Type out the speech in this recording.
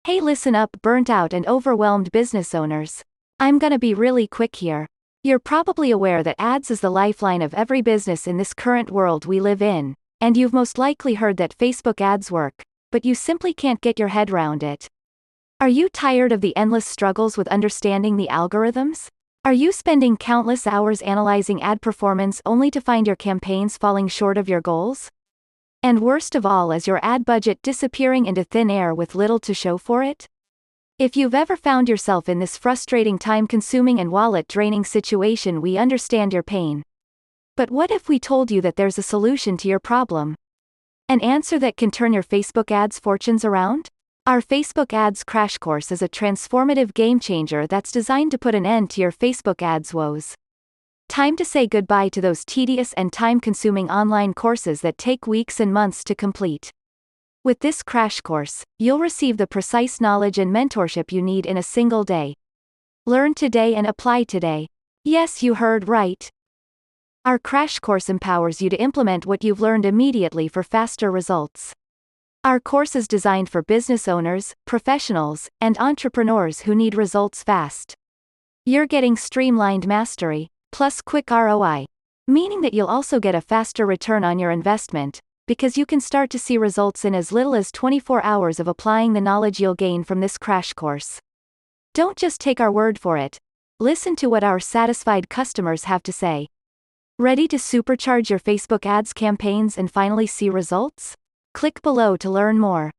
Hey, listen up, burnt out and overwhelmed business owners. I'm gonna be really quick here. You're probably aware that ads is the lifeline of every business in this current world we live in, and you've most likely heard that Facebook ads work, but you simply can't get your head round it. Are you tired of the endless struggles with understanding the algorithms? Are you spending countless hours analyzing ad performance only to find your campaigns falling short of your goals? And worst of all, is your ad budget disappearing into thin air with little to show for it? If you've ever found yourself in this frustrating, time-consuming and wallet-draining situation, we understand your pain. But what if we told you that there's a solution to your problem? An answer that can turn your Facebook ads fortunes around? Our Facebook Ads Crash Course is a transformative game changer that's designed to put an end to your Facebook ads woes. Time to say goodbye to those tedious and time-consuming online courses that take weeks and months to complete. With this crash course, you'll receive the precise knowledge and mentorship you need in a single day. Learn today and apply today. Yes, you heard right. Our crash course empowers you to implement what you've learned immediately for faster results. Our course is designed for business owners, professionals, and entrepreneurs who need results fast. You're getting streamlined mastery, plus quick ROI, meaning that you'll also get a faster return on your investment, because you can start to see results in as little as 24 hours of applying the knowledge you'll gain from this crash course. Don't just take our word for it. Listen to what our satisfied customers have to say. Ready to supercharge your Facebook ads campaigns and finally see results? Click below to learn more.